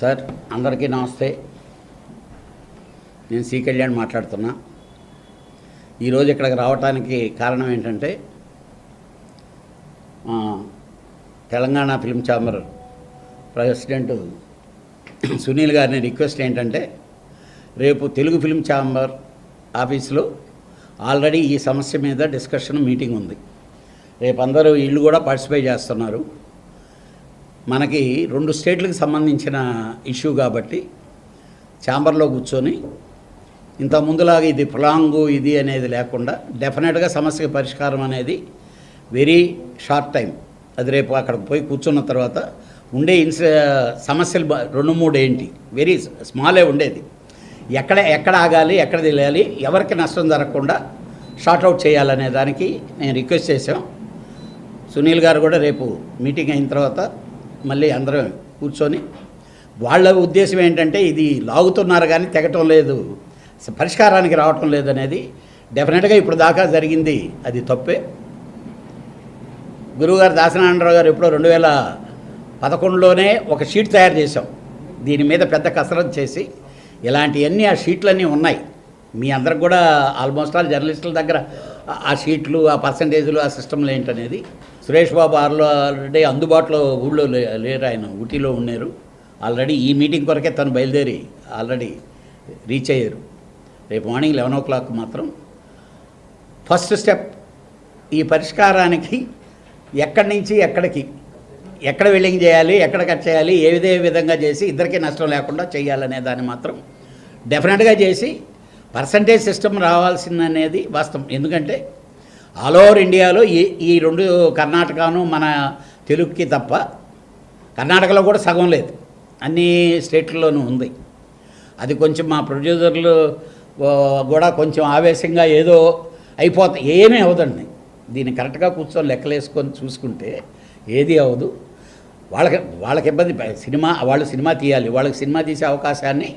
Sir అందరికీ నమస్తే. నేను సి కళ్యాణ్ మాట్లాడుతున్నా. ఈరోజు ఇక్కడికి రావడానికి కారణం ఏంటంటే Telangana film chamber president Sunil గారిని రిక్వెస్ట్ ఏంటంటే, రేపు తెలుగు ఫిల్మ్ ఛాంబర్ ఆఫీసులో ఆల్రెడీ ఈ సమస్య మీద డిస్కషన్ మీటింగ్ ఉంది. రేపు అందరూ వీళ్ళు కూడా పార్టిసిపేట్ చేస్తున్నారు. మనకి 2 స్టేట్లకు సంబంధించిన ఇష్యూ కాబట్టి ఛాంబర్లో కూర్చొని ఇంత ముందులాగా ఇది ప్రొలాంగు ఇది అనేది లేకుండా డెఫినెట్గా సమస్యకి పరిష్కారం అనేది వెరీ షార్ట్ టైం. అది రేపు అక్కడికి పోయి కూర్చున్న తర్వాత ఉండే సమస్యలు 2-3 ఏంటి, వెరీ స్మాలే ఉండేది. ఎక్కడ ఆగాలి, ఎక్కడ తెలియాలి, ఎవరికి నష్టం జరగకుండా షార్ట్అవుట్ చేయాలనే దానికి నేను రిక్వెస్ట్ చేశాం. సునీల్ గారు కూడా రేపు మీటింగ్ అయిన తర్వాత మళ్ళీ అందరం కూర్చొని, వాళ్ళ ఉద్దేశం ఏంటంటే ఇది లాగుతున్నారు కానీ తెగటం లేదు, పరిష్కారానికి రావటం లేదు అనేది. డెఫినెట్గా ఇప్పుడు దాకా జరిగింది అది తప్పే. గురువుగారు దాసనారాయణరావు గారు ఎప్పుడో 2011లోనే ఒక షీట్ తయారు చేశాం. దీని మీద పెద్ద కసరత్తు చేసి ఇలాంటివన్నీ ఆ షీట్లన్నీ ఉన్నాయి. మీ అందరికి కూడా ఆల్మోస్ట్ ఆల్ జర్నలిస్టుల దగ్గర ఆ షీట్లు, ఆ పర్సంటేజ్లు, ఆ సిస్టమ్లు ఏంటనేది. సురేష్ బాబు ఆల్రెడీ అందుబాటులో ఊళ్ళో లేరు, ఆయన ఊటీలో ఉన్నారు. ఆల్రెడీ ఈ మీటింగ్ కొరకే తను బయలుదేరి ఆల్రెడీ రీచ్ అయ్యారు. రేపు మార్నింగ్ 11 o'clock మాత్రం ఫస్ట్ స్టెప్ ఈ పరిష్కారానికి ఎక్కడి నుంచి ఎక్కడ వెల్లింగ్ చేయాలి, ఎక్కడ కట్ చేయాలి, ఏ విధంగా చేసి ఇద్దరికీ నష్టం లేకుండా చేయాలనే దాన్ని మాత్రం డెఫినెట్గా చేసి పర్సంటేజ్ సిస్టమ్ రావాల్సిందనేది వాస్తవం. ఎందుకంటే ఆల్ ఓవర్ ఇండియాలో ఈ 2 కర్ణాటకను మన తెలుగుకి తప్ప కర్ణాటకలో కూడా సగం లేదు, అన్ని స్టేట్లలోనూ ఉంది. అది కొంచెం మా ప్రొడ్యూసర్లు కూడా కొంచెం ఆవేశంగా ఏదో అయిపోతాయి, ఏమీ అవదండి. దీన్ని కరెక్ట్గా కూర్చొని లెక్కలేసుకొని చూసుకుంటే ఏది అవ్వదు. వాళ్ళకి ఇబ్బంది. వాళ్ళు సినిమా తీయాలి, వాళ్ళకి సినిమా తీసే అవకాశాన్ని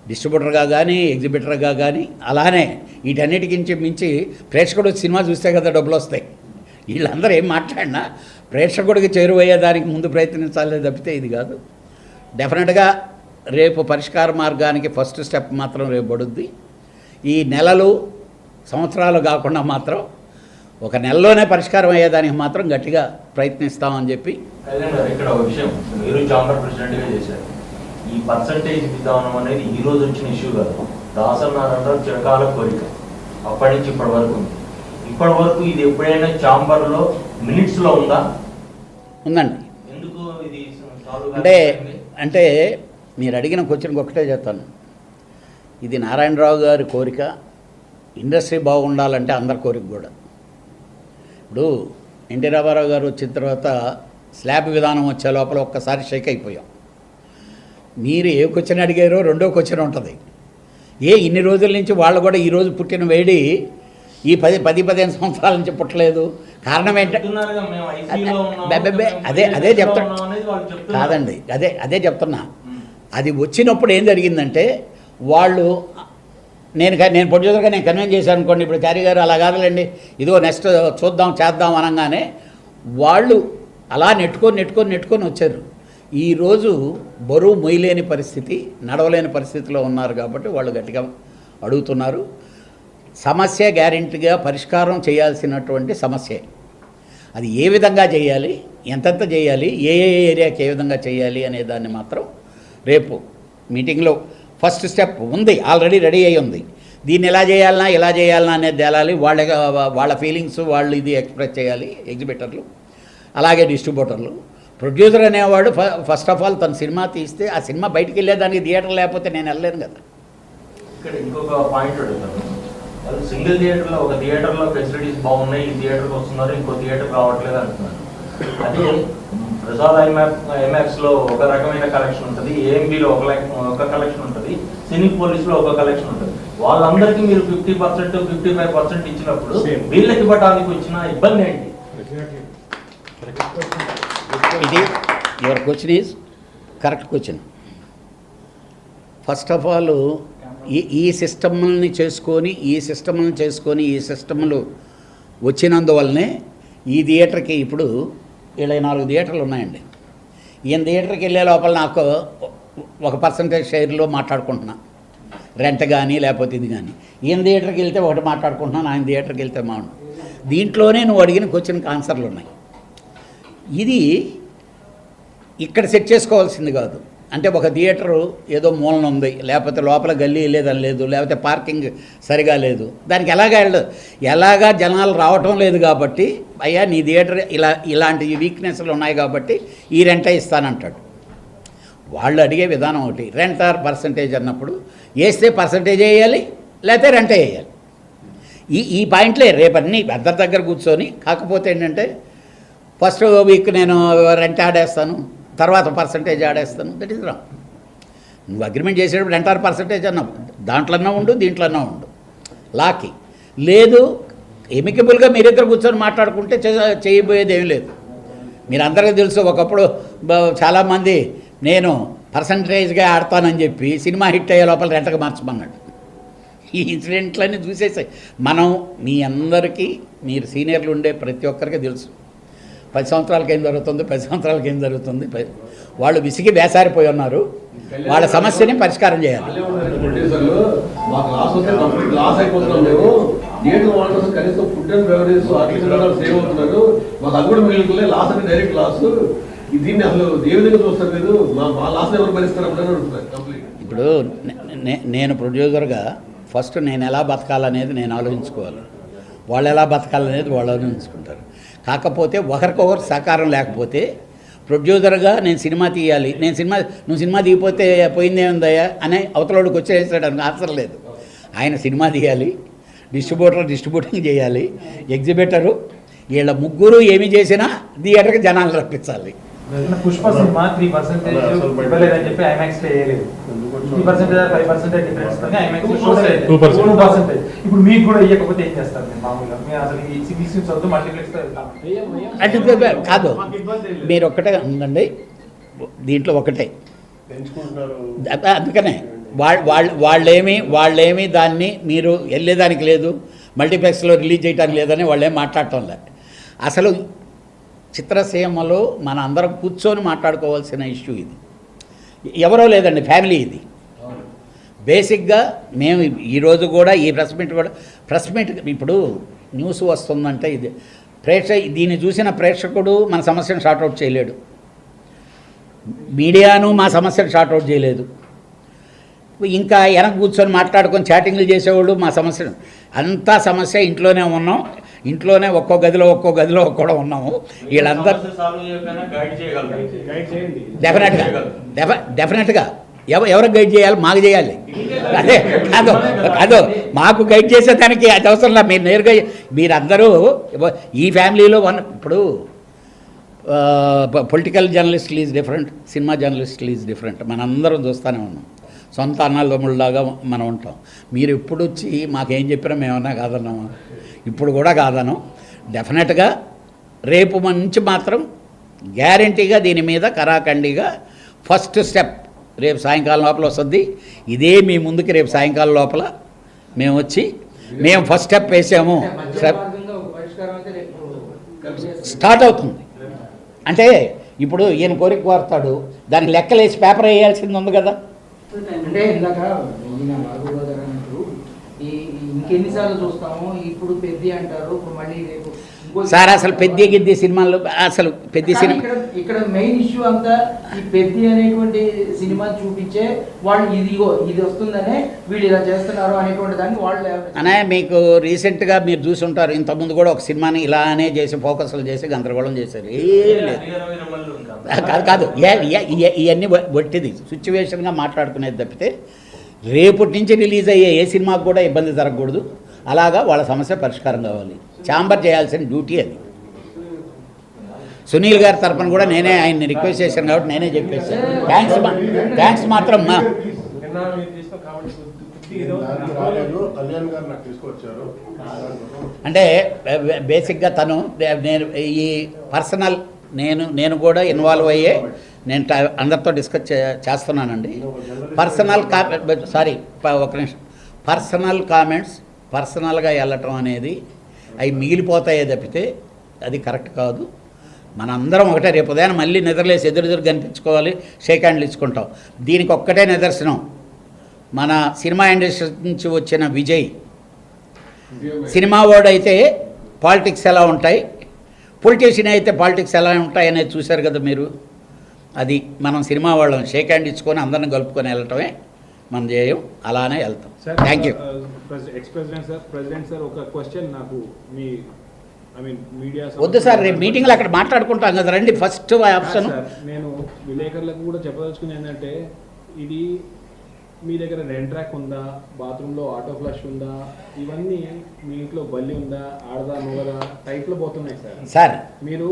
డిస్ట్రిబ్యూటర్గా కానీ ఎగ్జిబిటర్గా కానీ, అలానే వీటన్నిటికి మించి ప్రేక్షకుడు సినిమా చూస్తే కదా డబ్బులు వస్తాయి. వీళ్ళందరూ ఏం మాట్లాడినా ప్రేక్షకుడికి చేరువయ్యేదానికి ముందు ప్రయత్నించాలి తప్పితే ఇది కాదు. డెఫినెట్గా రేపు పరిష్కార మార్గానికి ఫస్ట్ స్టెప్ మాత్రం రేపు పడుద్ది. ఈ నెలలు సంవత్సరాలు కాకుండా మాత్రం ఒక నెలలోనే పరిష్కారం అయ్యేదానికి మాత్రం గట్టిగా ప్రయత్నిస్తామని చెప్పి. ఇక్కడ ఒక విషయం, మీరు ఛాంబర్ ప్రెసిడెంట్గా చేశారు. ఈ పర్సంటేజ్ విధానం అనేది ఈ రోజు వచ్చిన ఇష్యూ కాదు. దాసనారాయణరావు చిరకాల కోరిక అప్పటి నుంచి ఇప్పటి వరకు ఉంది. ఇప్పటి వరకు ఇది ఎప్పుడైనా ఛాంబర్లో మినిట్స్లో ఉందా? ఉందండి. ఎందుకు ఇది అంటే మీరు అడిగిన క్వశ్చన్కి ఒకటే చెప్తాను. ఇది నారాయణరావు గారి కోరిక. ఇండస్ట్రీ బాగుండాలంటే అందరి కోరిక కూడా. ఇప్పుడు ఎన్టీ రామారావు గారు వచ్చిన తర్వాత స్లాబ్ విధానం వచ్చే లోపల ఒక్కసారి షేక్ అయిపోయాం. మీరు ఏ క్వశ్చన్ అడిగారో రెండో క్వశ్చన్ ఉంటుంది. ఇన్ని రోజుల నుంచి వాళ్ళు కూడా ఈరోజు పుట్టిన వేడి ఈ 10-15 సంవత్సరాల నుంచి పుట్టలేదు. కారణం ఏంటంటే అదే చెప్తున్నా కాదండి, అదే చెప్తున్నా. అది వచ్చినప్పుడు ఏం జరిగిందంటే వాళ్ళు నేను ప్రొడ్యూసర్గా నేను కన్విన్స్ చేశాను అనుకోండి, ఇప్పుడు క్యారీ గారు అలా కాదులేండి, ఇదిగో నెక్స్ట్ చేద్దాం అనగానే వాళ్ళు అలా నెట్టుకొని వచ్చారు. ఈరోజు బరువు మొయ్యలేని పరిస్థితి, నడవలేని పరిస్థితిలో ఉన్నారు కాబట్టి వాళ్ళు గట్టిగా అడుగుతున్నారు. సమస్య గ్యారెంటీగా పరిష్కారం చేయాల్సినటువంటి సమస్య. అది ఏ విధంగా చేయాలి, ఎంతెంత చేయాలి, ఏ ఏరియాకి ఏ విధంగా చేయాలి అనే దాన్ని మాత్రం రేపు మీటింగ్లో ఫస్ట్ స్టెప్ ఉంది, ఆల్రెడీ రెడీ అయి ఉంది. దీన్ని ఎలా చేయాలన్నా అనేది తేలాలి. వాళ్ళ ఫీలింగ్స్ వాళ్ళు ఇది ఎక్స్ప్రెస్ చేయాలి. ఎగ్జిబిటర్లు అలాగే డిస్ట్రిబ్యూటర్లు. ప్రొడ్యూసర్ అనేవాడు ఫస్ట్ ఆఫ్ ఆల్ తన సినిమా తీస్తే ఆ సినిమా బయటికి వెళ్ళేదానికి థియేటర్ లేకపోతే నేను వెళ్ళలేను కదా. ఇక్కడ ఇంకొక పాయింట్ అడుగుతాను. సింగిల్ థియేటర్లో ఒక థియేటర్లో ఫెసిలిటీస్ బాగున్నాయి, ఈ థియేటర్కి వస్తున్నారు, ఇంకో థియేటర్ రావట్లేదు అంటున్నారు. అదే ప్రసాద్ ఐమాక్స్లో ఒక రకమైన కలెక్షన్ ఉంటుంది, ఏఎంబీలో ఒక కలెక్షన్ ఉంటుంది, సినీ పోలీస్లో ఒక కలెక్షన్ ఉంటుంది. వాళ్ళందరికీ మీరు 50%, 55% ఇచ్చినప్పుడు వీళ్ళకి ఇవ్వడానికి వచ్చిన ఇబ్బంది ఏంటి? ఇది your question is correct question. First of all ఈ సిస్టమ్ని చేసుకొని ఈ సిస్టమ్లు వచ్చినందువల్లనే ఈ థియేటర్కి ఇప్పుడు 24 థియేటర్లు ఉన్నాయండి. ఈయన థియేటర్కి వెళ్ళే లోపల నాకు ఒక పర్సంటేజ్ షేర్లో మాట్లాడుకుంటున్నా, రెంట్ కానీ లేకపోతే ఇది కానీ. ఈయన థియేటర్కి వెళ్తే ఒకటి మాట్లాడుకుంటున్నాను, ఆయన థియేటర్కి వెళ్తే మాను. దీంట్లోనే నువ్వు అడిగిన క్వశ్చన్కి ఆన్సర్లు ఉన్నాయి. ఇది ఇక్కడ సెట్ చేసుకోవాల్సింది కాదు. అంటే ఒక థియేటరు ఏదో మూలన ఉంది, లేకపోతే లోపల గల్లీ లేదని లేదు, లేకపోతే పార్కింగ్ సరిగా లేదు, దానికి ఎలాగా జనాలు రావటం లేదు కాబట్టి అయ్యా నీ థియేటర్ ఇలాంటి వీక్నెస్లు ఉన్నాయి కాబట్టి ఈ రెంటే ఇస్తానంటాడు. వాళ్ళు అడిగే విధానం ఒకటి, రెంట్ ఆర్ పర్సంటేజ్ అన్నప్పుడు వేస్తే పర్సంటేజ్ వేయాలి, లేకపోతే రెంటే వేయాలి. ఈ పాయింట్లే రేపు అన్నీ అందరి దగ్గర కూర్చొని. కాకపోతే ఏంటంటే ఫస్ట్ వీక్ నేను రెంట్ ఆడేస్తాను, తర్వాత పర్సంటేజ్ ఆడేస్తాను, దట్ ఈస్ రాంగ్. నువ్వు అగ్రిమెంట్ చేసేటప్పుడు రెంట్ ఆర్ పర్సంటేజ్ అన్నావు, దాంట్లోనే ఉండు, దీంట్లోనే ఉండు. లాకి లేదు, ఎమికబుల్గా మీరిద్దరు కూర్చొని మాట్లాడుకుంటే చేయబోయేది ఏమీ లేదు. మీరందరికీ తెలుసు, ఒకప్పుడు చాలామంది నేను పర్సంటేజ్గా ఆడతానని చెప్పి సినిమా హిట్ అయ్యే లోపల రెంట్గా మార్చమన్నాడు. ఈ ఇన్సిడెంట్లన్నీ చూసేసాయి. మనం మీ అందరికీ, మీరు సీనియర్లు ఉండే ప్రతి ఒక్కరికి తెలుసు 10 సంవత్సరాలకి ఏం జరుగుతుంది, 10 సంవత్సరాలకి ఏం జరుగుతుంది. వాళ్ళు విసిగి వేసారిపోయి ఉన్నారు. వాళ్ళ సమస్యని పరిష్కారం చేయాలి. ఇప్పుడు నేను ప్రొడ్యూసర్గా ఫస్ట్ నేను ఎలా బతకాలనేది నేను ఆలోచించుకోవాలి, వాళ్ళు ఎలా బతకాలనేది వాళ్ళు ఆలోచించుకుంటారు. కాకపోతే ఒకరికొకరు సహకారం లేకపోతే ప్రొడ్యూసర్గా నేను సినిమా తీయాలి, నువ్వు సినిమా తీయపోతే పోయిందేముందయ్యా అనే అవతలలోకి వచ్చేసాడు అని ఆన్సర్ లేదు. ఆయన సినిమా తీయాలి, డిస్ట్రిబ్యూటింగ్ చేయాలి, ఎగ్జిబిటరు, వీళ్ళ ముగ్గురు ఏమి చేసినా థియేటర్కి జనాలు రప్పించాలి. పుష్ప సినిమా 3% ఇవ్వలేదని చెప్పి ఐమాక్స్ లో వేయలేదు. 3% 5% డిఫరెన్స్ తోనే ఐమాక్స్ లో చూడలేదు. 2%. ఇప్పుడు మీకు కూడా ఇవ్వకపోతే ఏం చేస్తారు మీరు మామూలుగా? మీరు అసలు ఈ సిరీస్ చదువు మల్టీప్లెక్స్ లో వెళ్తాం అంటే కాదు, మీరు ఒక్కటే ఉందండి దీంట్లో, ఒకటే. అందుకనే వాళ్ళేమి దాన్ని మీరు వెళ్ళేదానికి లేదు, మల్టీప్లెక్స్లో రిలీజ్ చేయడానికి లేదని వాళ్ళేం మాట్లాడటం లేదు. అసలు చిత్రసీమలో మన అందరం కూర్చొని మాట్లాడుకోవాల్సిన ఇష్యూ ఇది. ఎవరో లేదండి, ఫ్యామిలీ ఇది. బేసిక్గా మేము ఈరోజు కూడా ఈ ప్రెస్ మీట్ ఇప్పుడు న్యూస్ వస్తుందంటే ఇది దీన్ని చూసిన ప్రేక్షకుడు మన సమస్యను షార్ట్అవుట్ చేయలేడు, మీడియాను మా సమస్యను షార్ట్అవుట్ చేయలేదు. ఇంకా వెనక కూర్చొని మాట్లాడుకొని చాటింగ్లు చేసేవాళ్ళు మా సమస్యను, అంతా సమస్య ఇంట్లోనే ఉన్నాం, ఇంట్లోనే ఒక్కో గదిలో కూడా ఉన్నాము. వీళ్ళందరూ డెఫినెట్గా ఎవరికి గైడ్ చేయాలి? మాకు చేయాలి. అదే కాదు మాకు గైడ్ చేసేదానికి అది అవసరం లేదు. మీరు నేరుగా మీరందరూ ఈ ఫ్యామిలీలో ఇప్పుడు పొలిటికల్ జర్నలిస్టులు ఈజ్ డిఫరెంట్, సినిమా జర్నలిస్టులు ఈజ్ డిఫరెంట్. మనందరం చూస్తూనే ఉన్నాం, సొంత అన్నదమ్ముళ్ళలాగా మనం ఉంటాం. మీరు ఎప్పుడు వచ్చి మాకేం చెప్పినా మేమన్నా కాదన్నామా? ఇప్పుడు కూడా కాదను. డెఫినెట్గా రేపు నుంచి మాత్రం గ్యారంటీగా దీని మీద కరాఖండిగా ఫస్ట్ స్టెప్ రేపు సాయంకాలం లోపల వస్తుంది. ఇదే మీ ముందుకి రేపు సాయంకాలం లోపల మేము వచ్చి ఫస్ట్ స్టెప్ వేసాము, స్టార్ట్ అవుతుంది. అంటే ఇప్పుడు ఈయన కోరిక కోరుతాడు, దానికి లెక్కలేసి పేపర్ వేయాల్సింది ఉంది కదా. అంటే ఇందాక ఇంకెన్నిసార్లు చూస్తాము, ఇప్పుడు పెద్ద అంటారు, ఇప్పుడు మళ్ళీ రేపు సార్ అసలు పెద్ద సినిమాల్లో అసలు పెద్ద సినిమా ఇక్కడ మెయిన్ ఇష్యూ అంతా ఈ పెద్ద అనేటువంటి సినిమా చూపించే వాళ్ళు ఇది వస్తుందనే వీళ్ళు ఇలా చేస్తున్నారు అనేటువంటి దాన్ని వాళ్ళు అనే మీకు రీసెంట్గా మీరు చూసి ఉంటారు, ఇంతకుముందు కూడా ఒక సినిమాని ఇలానే చేసి ఫోకస్లు చేసి గందరగోళం చేశారు. ఏం లేదు, కాదు ఇవన్నీ వట్టిది సిచ్యువేషన్గా మాట్లాడుకునేది తప్పితే రేపటి నుంచి రిలీజ్ అయ్యే ఏ సినిమాకు కూడా ఇబ్బంది జరగకూడదు. అలాగా వాళ్ళ సమస్య పరిష్కారం కావాలి. ఛాంబర్ చేయాల్సిన డ్యూటీ అది. సునీల్ గారి తరఫున కూడా నేనే ఆయన్ని రిక్వెస్ట్ చేశాను కాబట్టి నేనే చెప్పేసాను. థ్యాంక్స్ మాత్రం అంటే బేసిక్గా తను నేను ఈ పర్సనల్ నేను కూడా ఇన్వాల్వ్ అయ్యే నేను అందరితో డిస్కస్ చేస్తున్నానండి. ఒక నిమిషం, పర్సనల్ కామెంట్స్ పర్సనల్గా వెళ్ళటం అనేది అవి మిగిలిపోతాయే తప్పితే అది కరెక్ట్ కాదు. మనందరం ఒకటే. రేపు ఉదయం మళ్ళీ నిద్రలేసి ఎదురు కనిపించుకోవాలి, షేక్ హ్యాండ్లు ఇచ్చుకుంటాం. దీనికి ఒక్కటే నిదర్శనం, మన సినిమా ఇండస్ట్రీ నుంచి వచ్చిన విజయ్. సినిమా వాడు అయితే పాలిటిక్స్ ఎలా ఉంటాయి, పొలిటీషియన్ అయితే పాలిటిక్స్ ఎలా ఉంటాయి అనేది చూశారు కదా మీరు. అది మనం సినిమా వాళ్ళం షేక్ హ్యాండ్ ఇచ్చుకొని అందరిని కలుపుకొని వెళ్ళటమే మనం చేయం, అలానే వెళ్తాం. Thank you. ప్రెసిడెంట్ సార్ ఒక క్వశ్చన్ నాకు మీ మీడియా వద్దు సార్, రేపు మీటింగ్లో అక్కడ మాట్లాడుకుంటాం కదా, రండి ఫస్ట్ ఆప్షన్. నేను విలేకరులకు కూడా చెప్పదలుచుకుని ఏంటంటే, ఇది మీ దగ్గర రెంట్ ట్రాక్ ఉందా, బాత్రూంలో ఆటో ఫ్లష్ ఉందా, ఇవన్నీ మీ ఇంట్లో బల్లి ఉందా, ఆడదా మొగదా టైప్లో పోతున్నాయి సార్. సార్ మీరు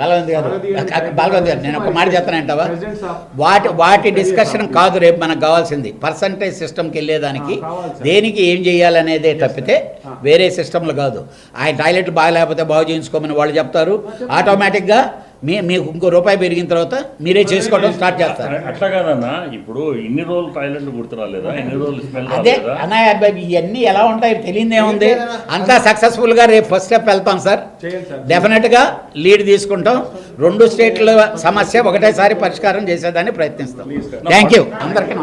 బాలవంత్ గారు నేను ఒక మాట చెప్తానంటావా, వాటి డిస్కషన్ కాదు రేపు మనకు కావాల్సింది. పర్సంటేజ్ సిస్టమ్కి వెళ్ళేదానికి దేనికి ఏం చేయాలనేదే తప్పితే వేరే సిస్టమ్లు కాదు. ఆయన టాయిలెట్ బాగాలేకపోతే బాగు చేయించుకోమని వాళ్ళు చెప్తారు, ఆటోమేటిక్గా మీకు ఇంకో రూపాయి పెరిగిన తర్వాత మీరే చేసుకోవడం స్టార్ట్ చేస్తారు. అట్లా కాదన్నా, ఇప్పుడు ఇన్ని రోజులు టాయిలెట్లు గుర్తురాలేదా, ఇన్ని రోజులు స్మెల్ అదే అన్నయ్య, ఇవన్నీ ఎలా ఉంటాయి తెలియదు ఏముంది. అంతా సక్సెస్ఫుల్గా రేపు ఫస్ట్ స్టెప్ వెళ్తాం సార్. డెఫినెట్గా లీడ్ తీసుకుంటాం. 2 స్టేట్ల సమస్య ఒకటేసారి పరిష్కారం చేసేదాన్ని ప్రయత్నిస్తాం. థ్యాంక్ యూ అందరికీ.